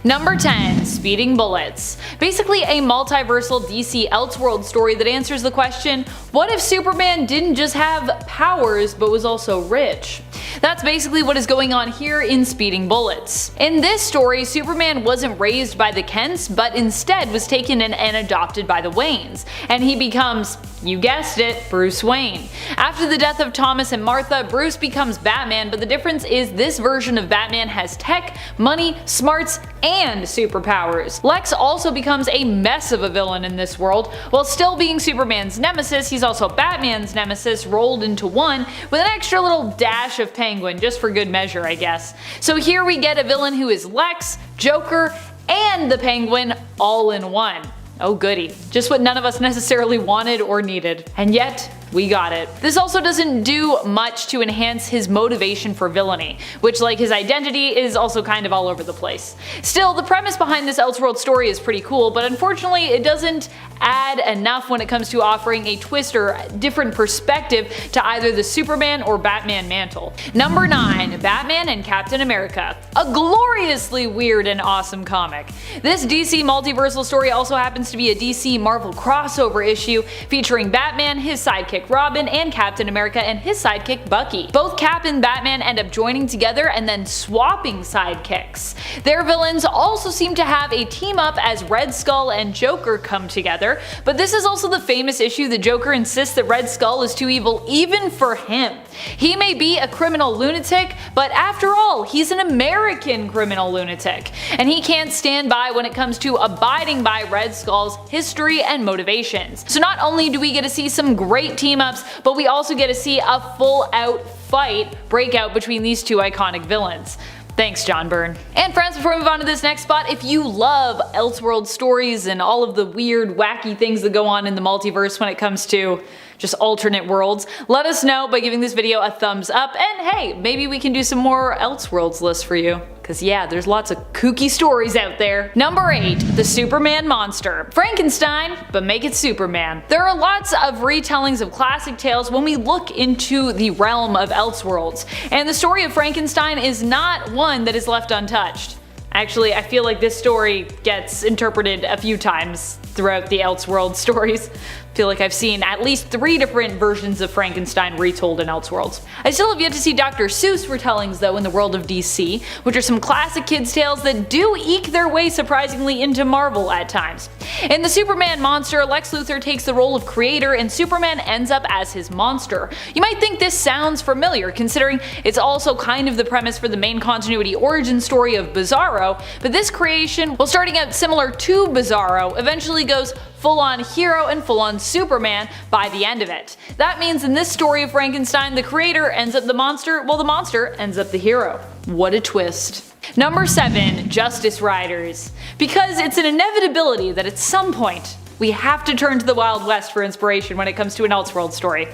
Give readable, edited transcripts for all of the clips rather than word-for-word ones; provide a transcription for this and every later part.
Number 10. Speeding Bullets. Basically a multiversal DC Elseworlds story that answers the question, what if Superman didn't just have powers but was also rich? That's basically what is going on here in Speeding Bullets. In this story, Superman wasn't raised by the Kents, but instead was taken in and adopted by the Waynes, and he becomes, you guessed it, Bruce Wayne. After the death of Thomas and Martha, Bruce becomes Batman, but the difference is this version of Batman has tech, money, smarts, and superpowers. Lex also becomes a mess of a villain in this world. While still being Superman's nemesis, he's also Batman's nemesis rolled into one, with an extra little dash of Penguin, just for good measure, I guess. So here we get a villain who is Lex, Joker, and the Penguin all in one. Oh goody, just what none of us necessarily wanted or needed. And yet, we got it. This also doesn't do much to enhance his motivation for villainy, which, like his identity, is also kind of all over the place. Still, the premise behind this Elseworlds story is pretty cool, but unfortunately it doesn't add enough when it comes to offering a twist or different perspective to either the Superman or Batman mantle. Number 9. Batman and Captain America. A gloriously weird and awesome comic. This DC multiversal story also happens to be a DC Marvel crossover issue featuring Batman, his sidekick Robin, and Captain America and his sidekick Bucky. Both Cap and Batman end up joining together and then swapping sidekicks. Their villains also seem to have a team up as Red Skull and Joker come together, but this is also the famous issue that Joker insists that Red Skull is too evil even for him. He may be a criminal lunatic, but after all, he's an American criminal lunatic, and he can't stand by when it comes to abiding by Red Skull's history and motivations. So not only do we get to see some great team-ups, but we also get to see a full-out fight break out between these two iconic villains. Thanks, John Byrne. And friends, before we move on to this next spot, if you love Elseworlds stories and all of the weird, wacky things that go on in the multiverse when it comes to just alternate worlds, let us know by giving this video a thumbs up, and hey, maybe we can do some more Elseworlds lists for you. Cause yeah, there's lots of kooky stories out there. Number 8. The Superman Monster. Frankenstein, but make it Superman. There are lots of retellings of classic tales when we look into the realm of Elseworlds, and the story of Frankenstein is not one that is left untouched. Actually, I feel like this story gets interpreted a few times throughout the Elseworlds stories. I feel like I've seen at least 3 different versions of Frankenstein retold in Elseworlds. I still have yet to see Dr. Seuss retellings though in the world of DC, which are some classic kids tales that do eke their way surprisingly into Marvel at times. In the Superman Monster, Lex Luthor takes the role of creator and Superman ends up as his monster. You might think this sounds familiar considering it's also kind of the premise for the main continuity origin story of Bizarro, but this creation, while starting out similar to Bizarro, eventually goes full-on hero and full-on Superman by the end of it. That means in this story of Frankenstein, the creator ends up the monster, while the monster ends up the hero. What a twist. Number 7. Justice Riders. Because it's an inevitability that at some point, we have to turn to the Wild West for inspiration when it comes to an Elseworlds story.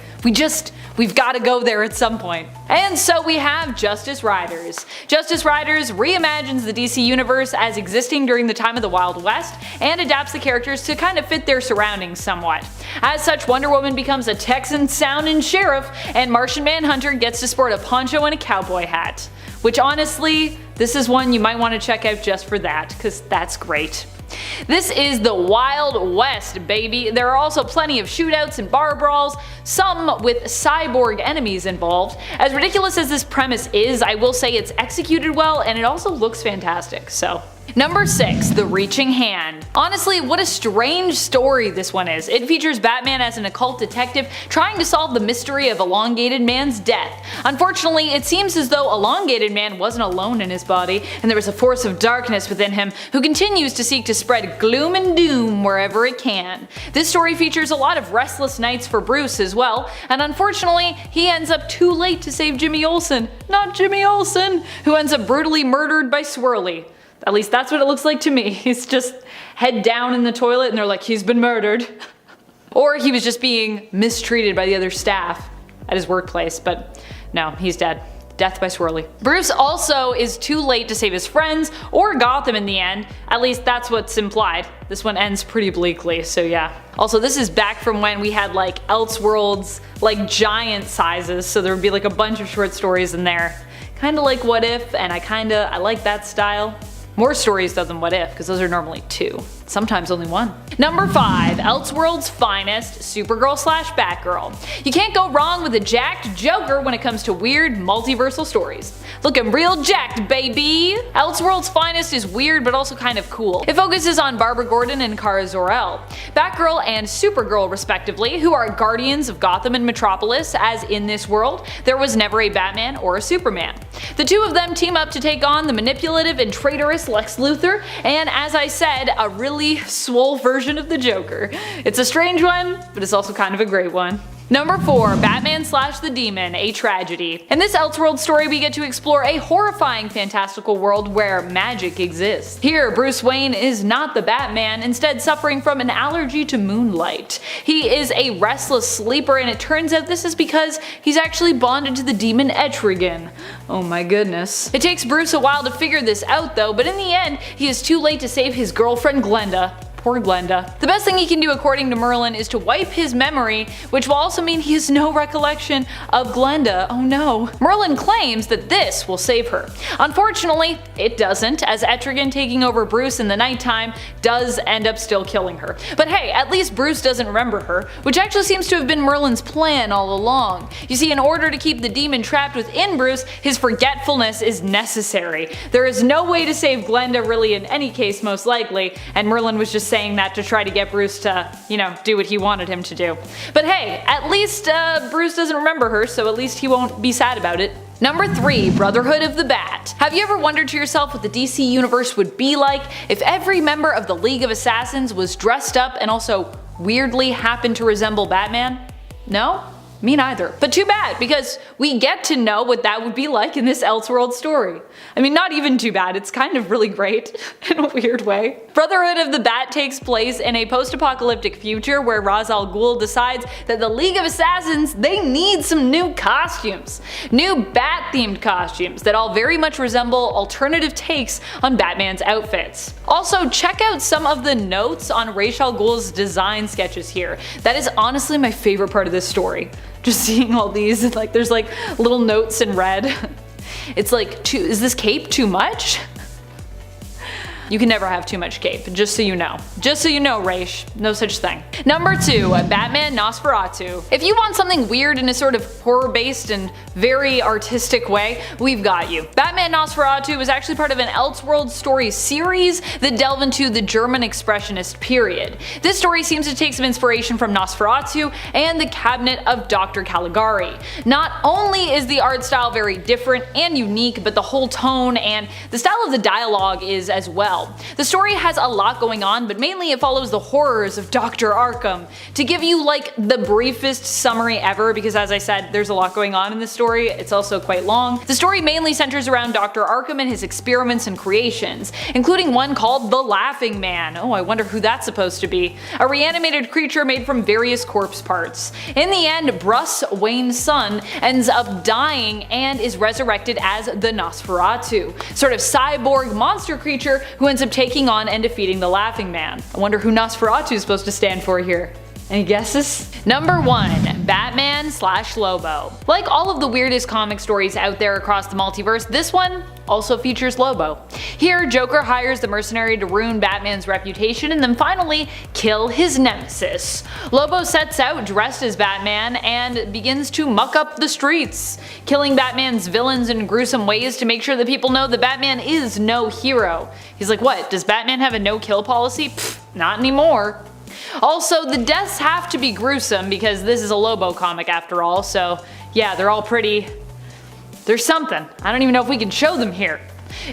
We've gotta go there at some point. And so we have Justice Riders. Justice Riders reimagines the DC universe as existing during the time of the Wild West and adapts the characters to kind of fit their surroundings somewhat. As such, Wonder Woman becomes a Texan sounding sheriff, and Martian Manhunter gets to sport a poncho and a cowboy hat. Which honestly, this is one you might want to check out just for that, cause that's great. This is the Wild West, baby. There are also plenty of shootouts and bar brawls, some with cyborg enemies involved. As ridiculous as this premise is, I will say it's executed well and it also looks fantastic, so. Number 6. The Reaching Hand. Honestly, what a strange story this one is. It features Batman as an occult detective trying to solve the mystery of Elongated Man's death. Unfortunately, it seems as though Elongated Man wasn't alone in his body, and there was a force of darkness within him who continues to seek to spread gloom and doom wherever it can. This story features a lot of restless nights for Bruce as well, and unfortunately, he ends up too late to save Jimmy Olsen. Not Jimmy Olsen, who ends up brutally murdered by Swirly. At least that's what it looks like to me. He's just head down in the toilet and they're like, he's been murdered. Or he was just being mistreated by the other staff at his workplace, but no, he's dead. Death by Swirly. Bruce also is too late to save his friends or Gotham in the end. At least that's what's implied. This one ends pretty bleakly, so yeah. Also, this is back from when we had like Elseworlds, like giant sizes, so there would be like a bunch of short stories in there. Kinda like What If, and I like that style. More stories though than What If, because those are normally 2. Sometimes only 1. Number 5. Elseworlds Finest, Supergirl/Batgirl. You can't go wrong with a jacked Joker when it comes to weird multiversal stories. Looking real jacked, baby! Elseworlds Finest is weird but also kind of cool. It focuses on Barbara Gordon and Kara Zor-El, Batgirl and Supergirl respectively, who are guardians of Gotham and Metropolis, as in this world, there was never a Batman or a Superman. The two of them team up to take on the manipulative and traitorous Lex Luthor, and as I said, a really swole version of the Joker. It's a strange one, but it's also kind of a great one. Number 4. Batman/the Demon, a Tragedy. In this Elseworld story we get to explore a horrifying fantastical world where magic exists. Here, Bruce Wayne is not the Batman, instead suffering from an allergy to moonlight. He is a restless sleeper, and it turns out this is because he's actually bonded to the demon Etrigan. Oh my goodness. It takes Bruce a while to figure this out though, but in the end, he is too late to save his girlfriend Glenda. Poor Glenda. The best thing he can do according to Merlin is to wipe his memory, which will also mean he has no recollection of Glenda. Oh no. Merlin claims that this will save her. Unfortunately, it doesn't, as Etrigan taking over Bruce in the nighttime does end up still killing her. But hey, at least Bruce doesn't remember her, which actually seems to have been Merlin's plan all along. You see, in order to keep the demon trapped within Bruce, his forgetfulness is necessary. There is no way to save Glenda really in any case most likely, and Merlin was just saying that to try to get Bruce to, do what he wanted him to do. But hey, at least Bruce doesn't remember her, so at least he won't be sad about it. Number 3. Brotherhood of the Bat. Have you ever wondered to yourself what the DC universe would be like if every member of the League of Assassins was dressed up and also weirdly happened to resemble Batman? No? Me neither. But too bad, because we get to know what that would be like in this Elseworld story. I mean, not even too bad, it's kind of really great in a weird way. Brotherhood of the Bat takes place in a post-apocalyptic future where Ra's al Ghul decides that the League of Assassins, they need some new costumes. New Bat-themed costumes that all very much resemble alternative takes on Batman's outfits. Also, check out some of the notes on Ra's al Ghul's design sketches here. That is honestly my favorite part of this story. Just seeing all these, like there's like little notes in red. It's like, is this cape too much? You can never have too much cape, just so you know. Just so you know, Raish, no such thing. Number 2. Batman Nosferatu. If you want something weird in a sort of horror-based and very artistic way, we've got you. Batman Nosferatu was actually part of an Elseworlds stories series that delve into the German Expressionist period. This story seems to take some inspiration from Nosferatu and the Cabinet of Dr. Caligari. Not only is the art style very different and unique, but the whole tone and the style of the dialogue is as well. The story has a lot going on, but mainly it follows the horrors of Dr. Arkham. To give you like the briefest summary ever, because as I said, there's a lot going on in this story, it's also quite long. The story mainly centers around Dr. Arkham and his experiments and creations, including one called the Laughing Man. Oh, I wonder who that's supposed to be. A reanimated creature made from various corpse parts. In the end, Bruce Wayne's son ends up dying and is resurrected as the Nosferatu, sort of cyborg monster creature who ends up taking on and defeating the Laughing Man. I wonder who Nosferatu is supposed to stand for here. Any guesses? Number 1. Batman/Lobo. Like all of the weirdest comic stories out there across the multiverse, this one also features Lobo. Here, Joker hires the mercenary to ruin Batman's reputation and then finally kill his nemesis. Lobo sets out dressed as Batman and begins to muck up the streets, killing Batman's villains in gruesome ways to make sure that people know that Batman is no hero. He's like, what, does Batman have a no-kill policy? Pfft, not anymore. Also, the deaths have to be gruesome because this is a Lobo comic after all, so yeah, they're all pretty... there's something. I don't even know if we can show them here.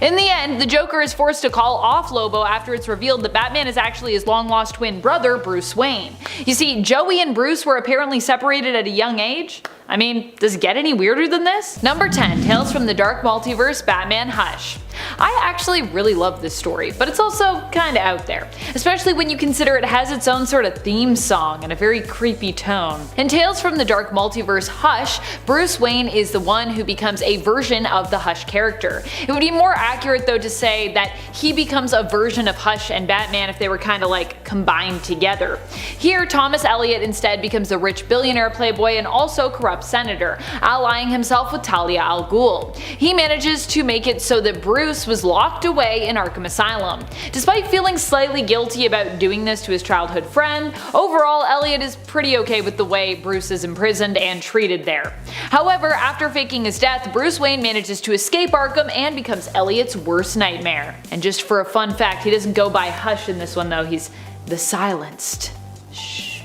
In the end, the Joker is forced to call off Lobo after it's revealed that Batman is actually his long-lost twin brother, Bruce Wayne. You see, Joey and Bruce were apparently separated at a young age. I mean, does it get any weirder than this? Number 10. Tales from the Dark Multiverse, Batman Hush. I actually really love this story, but it's also kinda out there, especially when you consider it has its own sort of theme song and a very creepy tone. In Tales from the Dark Multiverse Hush, Bruce Wayne is the one who becomes a version of the Hush character. It would be more accurate though to say that he becomes a version of Hush and Batman if they were kinda like combined together. Here, Thomas Elliot instead becomes a rich billionaire playboy and also corrupt corrupt senator, allying himself with Talia al Ghul. He manages to make it so that Bruce was locked away in Arkham Asylum. Despite feeling slightly guilty about doing this to his childhood friend, overall Elliot is pretty okay with the way Bruce is imprisoned and treated there. However, after faking his death, Bruce Wayne manages to escape Arkham and becomes Elliot's worst nightmare. And just for a fun fact, he doesn't go by Hush in this one though, he's the Silenced. Shh.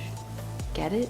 Get it?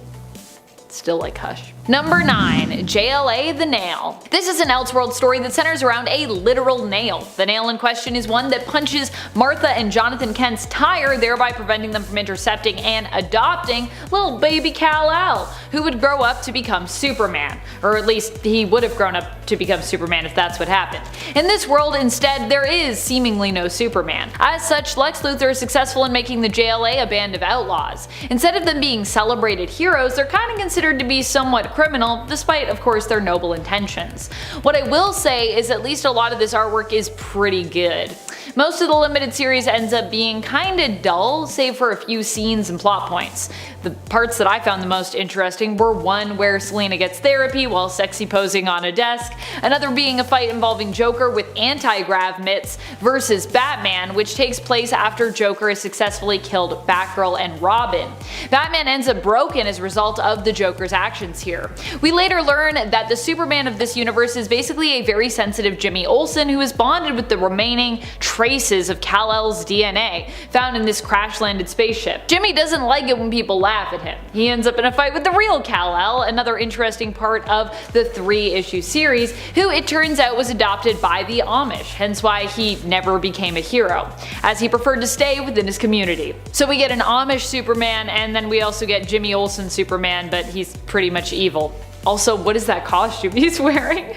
Still like Hush. Number 9. JLA The Nail. This is an Elseworlds story that centers around a literal nail. The nail in question is one that punches Martha and Jonathan Kent's tire, thereby preventing them from intercepting and adopting little baby Kal-El, who would grow up to become Superman. Or at least he would have grown up to become Superman if that's what happened. In this world, instead, there is seemingly no Superman. As such, Lex Luthor is successful in making the JLA a band of outlaws. Instead of them being celebrated heroes, they're kind of considered to be somewhat criminal, despite of course their noble intentions. What I will say is at least a lot of this artwork is pretty good. Most of the limited series ends up being kinda dull, save for a few scenes and plot points. The parts that I found the most interesting were one where Selina gets therapy while sexy posing on a desk, another being a fight involving Joker with anti-grav mitts versus Batman, which takes place after Joker has successfully killed Batgirl and Robin. Batman ends up broken as a result of the Joker's actions here. We later learn that the Superman of this universe is basically a very sensitive Jimmy Olsen who is bonded with the remaining traces of Kal-El's DNA found in this crash-landed spaceship. Jimmy doesn't like it when people laugh at him. He ends up in a fight with the real Kal-El, another interesting part of the 3-issue series, who it turns out was adopted by the Amish, hence why he never became a hero, as he preferred to stay within his community. So we get an Amish Superman, and then we also get Jimmy Olsen Superman, but he's pretty much evil. Also, what is that costume he's wearing?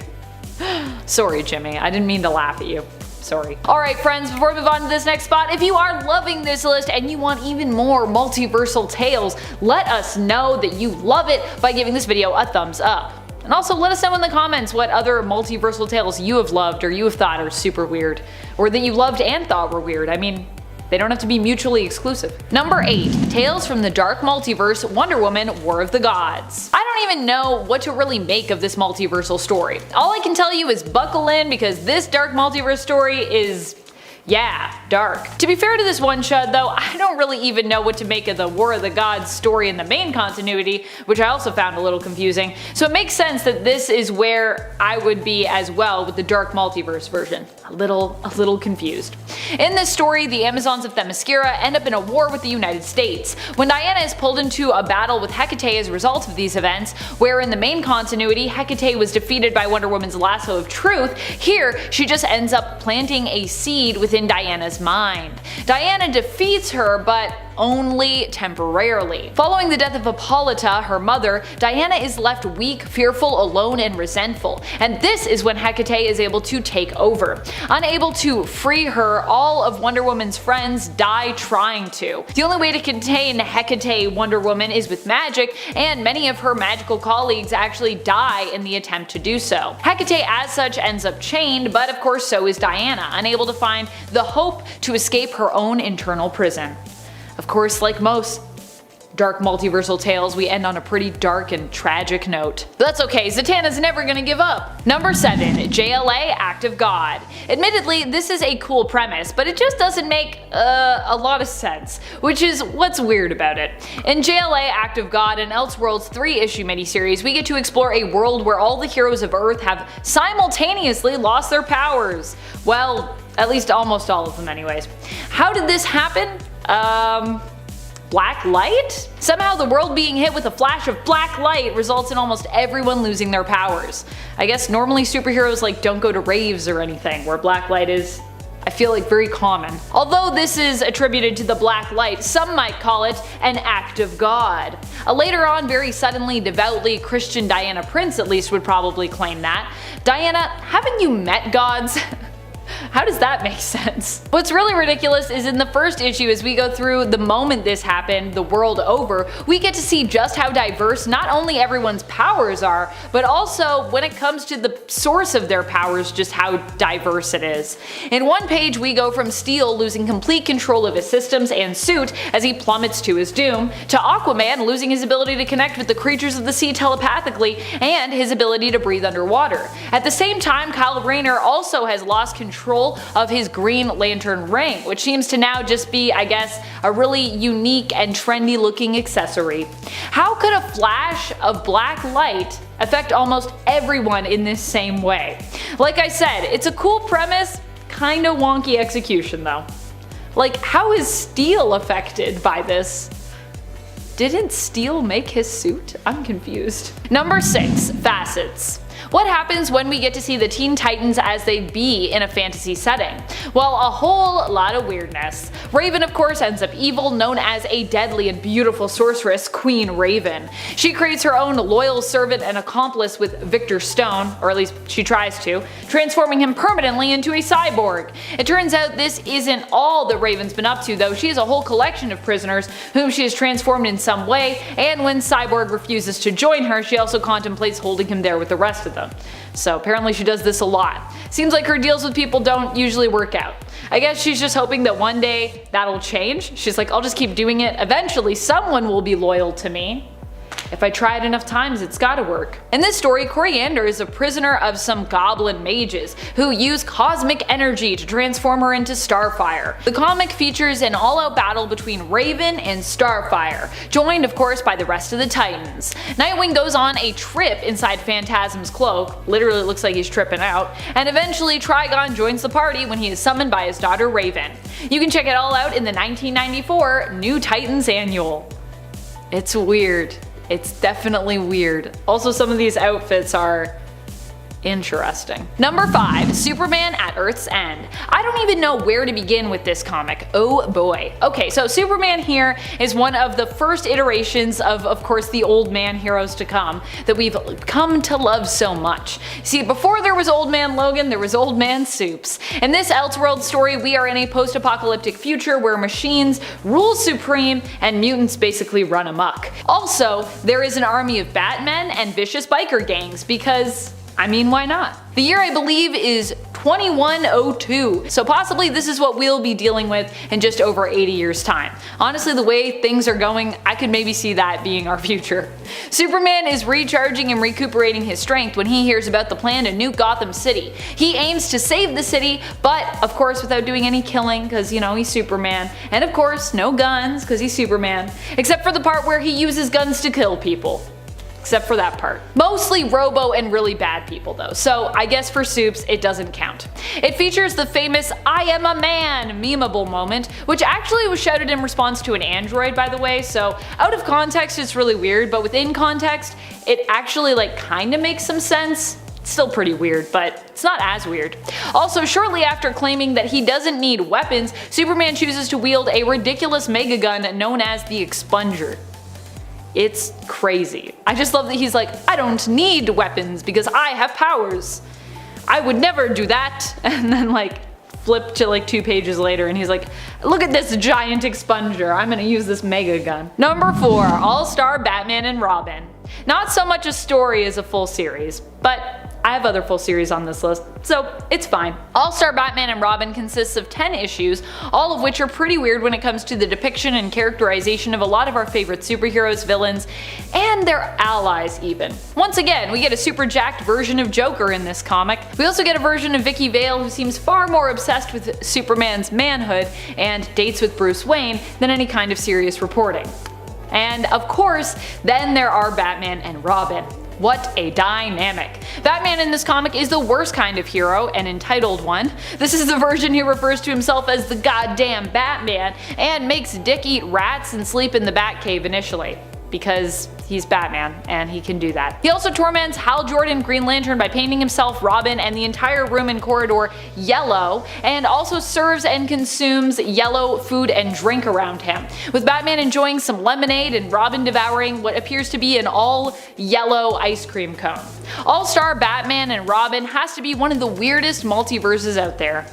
Sorry Jimmy, I didn't mean to laugh at you. Sorry. Alright friends, before we move on to this next spot, if you are loving this list and you want even more multiversal tales, let us know that you love it by giving this video a thumbs up. And also let us know in the comments what other multiversal tales you have loved or you have thought are super weird, or that you loved and thought were weird. I mean, they don't have to be mutually exclusive. Number 8. Tales from the Dark Multiverse, Wonder Woman, War of the Gods. I don't even know what to really make of this multiversal story. All I can tell you is buckle in because this Dark Multiverse story is, yeah, dark. To be fair to this one shot though, I don't really even know what to make of the War of the Gods story in the main continuity, which I also found a little confusing, so it makes sense that this is where I would be as well with the Dark Multiverse version. A little confused. In this story, the Amazons of Themyscira end up in a war with the United States. When Diana is pulled into a battle with Hecate as a result of these events, where in the main continuity Hecate was defeated by Wonder Woman's lasso of truth, here she just ends up planting a seed within Diana's mind. Diana defeats her, but only temporarily. Following the death of Hippolyta, her mother, Diana is left weak, fearful, alone, and resentful, and this is when Hecate is able to take over. Unable to free her, all of Wonder Woman's friends die trying to. The only way to contain Hecate Wonder Woman is with magic, and many of her magical colleagues actually die in the attempt to do so. Hecate as such ends up chained, but of course so is Diana, unable to find the hope to escape her own internal prison. Of course, like most dark multiversal tales, we end on a pretty dark and tragic note. But that's okay, Zatanna's never gonna give up. Number 7. JLA Act of God. Admittedly, this is a cool premise, but it just doesn't make a lot of sense, which is what's weird about it. In JLA Act of God, an Elseworlds 3-issue miniseries, we get to explore a world where all the heroes of Earth have simultaneously lost their powers. Well, at least almost all of them anyways. How did this happen? Black light? Somehow the world being hit with a flash of black light results in almost everyone losing their powers. I guess normally superheroes like don't go to raves or anything, where black light is, I feel like, very common. Although this is attributed to the black light, some might call it an act of God. A later on very suddenly devoutly Christian Diana Prince at least would probably claim that. Diana, haven't you met gods? How does that make sense? What's really ridiculous is in the first issue, as we go through the moment this happened the world over, we get to see just how diverse not only everyone's powers are, but also when it comes to the source of their powers, just how diverse it is. In one page we go from Steel losing complete control of his systems and suit as he plummets to his doom, to Aquaman losing his ability to connect with the creatures of the sea telepathically and his ability to breathe underwater. At the same time, Kyle Rayner also has lost control of his Green Lantern ring, which seems to now just be, I guess, a really unique and trendy looking accessory. How could a flash of black light affect almost everyone in this same way? Like I said, it's a cool premise, kinda wonky execution though. Like, how is Steel affected by this? Didn't Steel make his suit? I'm confused. Number 6. Facets. What happens when we get to see the Teen Titans as they be in a fantasy setting? Well, a whole lot of weirdness. Raven of course ends up evil, known as a deadly and beautiful sorceress, Queen Raven. She creates her own loyal servant and accomplice with Victor Stone, or at least she tries to, transforming him permanently into a cyborg. It turns out this isn't all that Raven's been up to though. She has a whole collection of prisoners whom she has transformed in some way, and when Cyborg refuses to join her, she also contemplates holding him there with the rest of them. So apparently she does this a lot. Seems like her deals with people don't usually work out. I guess she's just hoping that one day that'll change. She's like, I'll just keep doing it. Eventually someone will be loyal to me. If I try it enough times, it's gotta work. In this story, Coriander is a prisoner of some goblin mages who use cosmic energy to transform her into Starfire. The comic features an all-out battle between Raven and Starfire, joined of course by the rest of the Titans. Nightwing goes on a trip inside Phantasm's cloak, literally looks like he's tripping out, and eventually Trigon joins the party when he is summoned by his daughter Raven. You can check it all out in the 1994 New Titans Annual. It's weird. It's definitely weird. Also, some of these outfits are interesting. Number 5. Superman at Earth's End. I don't even know where to begin with this comic. Oh boy. Okay, so Superman here is one of the first iterations of course, the old man heroes to come that we've come to love so much. See, before there was Old Man Logan, there was Old Man Supes. In this Elseworlds story, we are in a post-apocalyptic future where machines rule supreme and mutants basically run amok. Also, there is an army of Batmen and vicious biker gangs because, I mean, why not? The year I believe is 2102, so possibly this is what we'll be dealing with in just over 80 years time. Honestly, the way things are going, I could maybe see that being our future. Superman is recharging and recuperating his strength when he hears about the plan to nuke Gotham City. He aims to save the city, but of course without doing any killing because, you know, he's Superman. And of course no guns because he's Superman, except for the part where he uses guns to kill people. Except for that part. Mostly Robo and really bad people though, so I guess for Supes it doesn't count. It features the famous "I am a man" memeable moment, which actually was shouted in response to an android by the way, so out of context it's really weird, but within context it actually kinda makes some sense. It's still pretty weird, but it's not as weird. Also, shortly after claiming that he doesn't need weapons, Superman chooses to wield a ridiculous mega gun known as the Expunger. It's crazy. I just love that he's like, I don't need weapons because I have powers. I would never do that. And then flip to 2 pages later and he's like, look at this giant expunger, I'm gonna use this mega gun. Number 4. AllStar Batman and Robin. Not so much a story as a full series, but I have other full series on this list, so it's fine. AllStar Batman and Robin consists of 10 issues, all of which are pretty weird when it comes to the depiction and characterization of a lot of our favorite superheroes, villains, and their allies even. Once again, we get a super jacked version of Joker in this comic. We also get a version of Vicky Vale who seems far more obsessed with Superman's manhood and dates with Bruce Wayne than any kind of serious reporting. And of course, then there are Batman and Robin. What a dynamic. Batman in this comic is the worst kind of hero, an entitled one. This is the version who refers to himself as the goddamn Batman and makes Dick eat rats and sleep in the Batcave initially. Because he's Batman and he can do that. He also torments Hal Jordan Green Lantern by painting himself, Robin, and the entire room and corridor yellow, and also serves and consumes yellow food and drink around him, with Batman enjoying some lemonade and Robin devouring what appears to be an all yellow ice cream cone. All-Star Batman and Robin has to be one of the weirdest multiverses out there.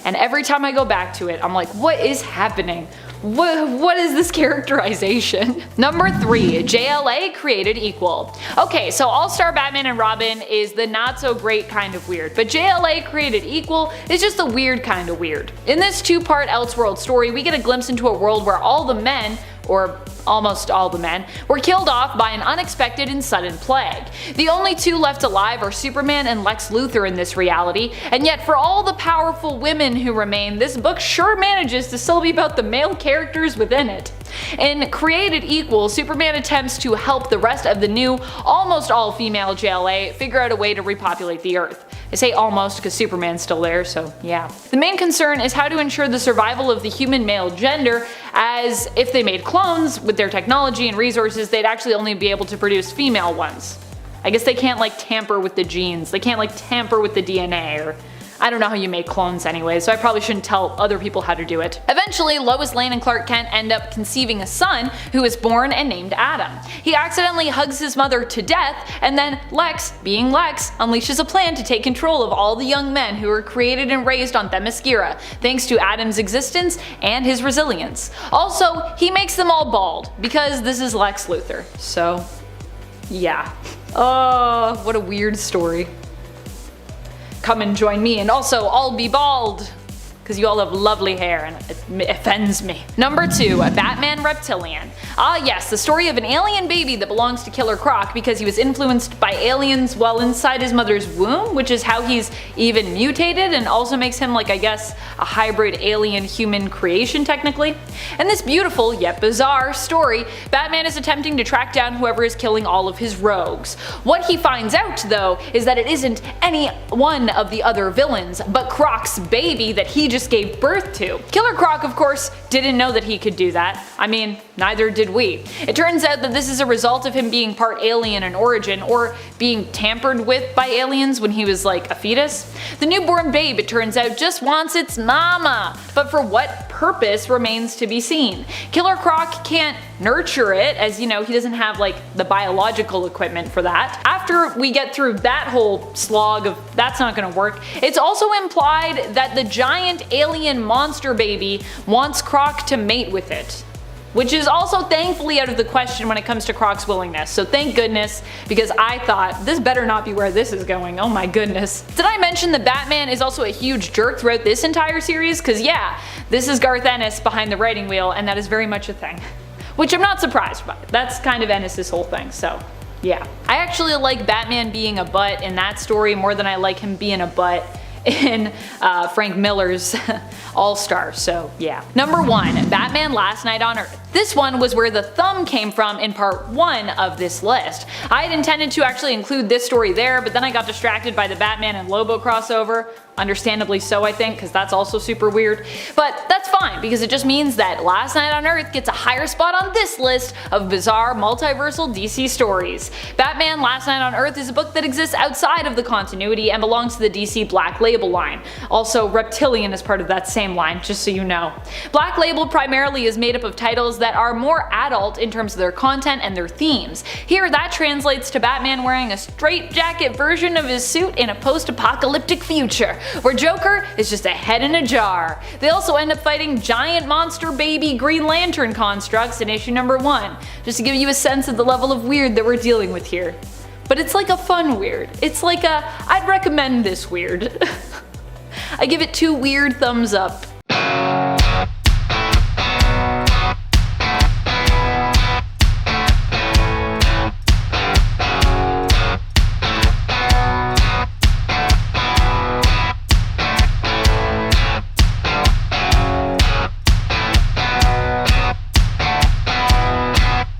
and every time I go back to it, I'm like, what is happening? What is this characterization? Number 3, JLA Created Equal. Okay, so All-Star Batman and Robin is the not so great kind of weird, but JLA Created Equal is just the weird kind of weird. In this 2-part Elseworlds story, we get a glimpse into a world where all the men, or almost all the men, were killed off by an unexpected and sudden plague. The only 2 left alive are Superman and Lex Luthor in this reality, and yet for all the powerful women who remain, this book sure manages to still be about the male characters within it. In Created Equal, Superman attempts to help the rest of the new, almost all-female JLA figure out a way to repopulate the Earth. I say almost because Superman's still there, so yeah. The main concern is how to ensure the survival of the human male gender, as if they made clones with their technology and resources, they'd actually only be able to produce female ones. I guess they can't like tamper with the genes, they can't like tamper with the DNA, or I don't know how you make clones anyway, so I probably shouldn't tell other people how to do it. Eventually, Lois Lane and Clark Kent end up conceiving a son who is born and named Adam. He accidentally hugs his mother to death, and then Lex, being Lex, unleashes a plan to take control of all the young men who were created and raised on Themyscira, thanks to Adam's existence and his resilience. Also, he makes them all bald, because this is Lex Luthor, so yeah. Oh, what a weird story. Come and join me, and also I'll be bald, because you all have lovely hair and it offends me. Number 2, Batman Reptilian. Ah yes, the story of an alien baby that belongs to Killer Croc because he was influenced by aliens while inside his mother's womb, which is how he's even mutated and also makes him, like, I guess, a hybrid alien-human creation technically. In this beautiful yet bizarre story, Batman is attempting to track down whoever is killing all of his rogues. What he finds out though is that it isn't any one of the other villains, but Croc's baby that he just gave birth to. Killer Croc, of course, didn't know that he could do that. I mean, neither did we. It turns out that this is a result of him being part alien in origin, or being tampered with by aliens when he was like a fetus. The newborn babe, it turns out, just wants its mama, but for what purpose remains to be seen. Killer Croc can't nurture it, as you know, he doesn't have like the biological equipment for that. After we get through that whole slog of that's not gonna work, it's also implied that the giant alien monster baby wants Croc to mate with it, which is also thankfully out of the question when it comes to Croc's willingness, so thank goodness, because I thought this better not be where this is going, oh my goodness. Did I mention that Batman is also a huge jerk throughout this entire series? Cause yeah, this is Garth Ennis behind the writing wheel, and that is very much a thing. Which I'm not surprised by, that's kind of Ennis' whole thing, so yeah. I actually like Batman being a butt in that story more than I like him being a butt in Frank Miller's AllStar, so yeah. Number 1, Batman Last Night on Earth. This one was where the thumb came from in part 1 of this list. I had intended to actually include this story there, but then I got distracted by the Batman and Lobo crossover. Understandably so, I think, because that's also super weird. But that's fine, because it just means that Last Night on Earth gets a higher spot on this list of bizarre multiversal DC stories. Batman Last Night on Earth is a book that exists outside of the continuity and belongs to the DC Black Label line. Also, Reptilian is part of that same line, just so you know. Black Label primarily is made up of titles that are more adult in terms of their content and their themes. Here, that translates to Batman wearing a straitjacket version of his suit in a post-apocalyptic future, where Joker is just a head in a jar. They also end up fighting giant monster baby Green Lantern constructs in issue number 1, just to give you a sense of the level of weird that we're dealing with here. But it's like a fun weird. It's like a, I'd recommend this weird. I give it 2 weird thumbs up.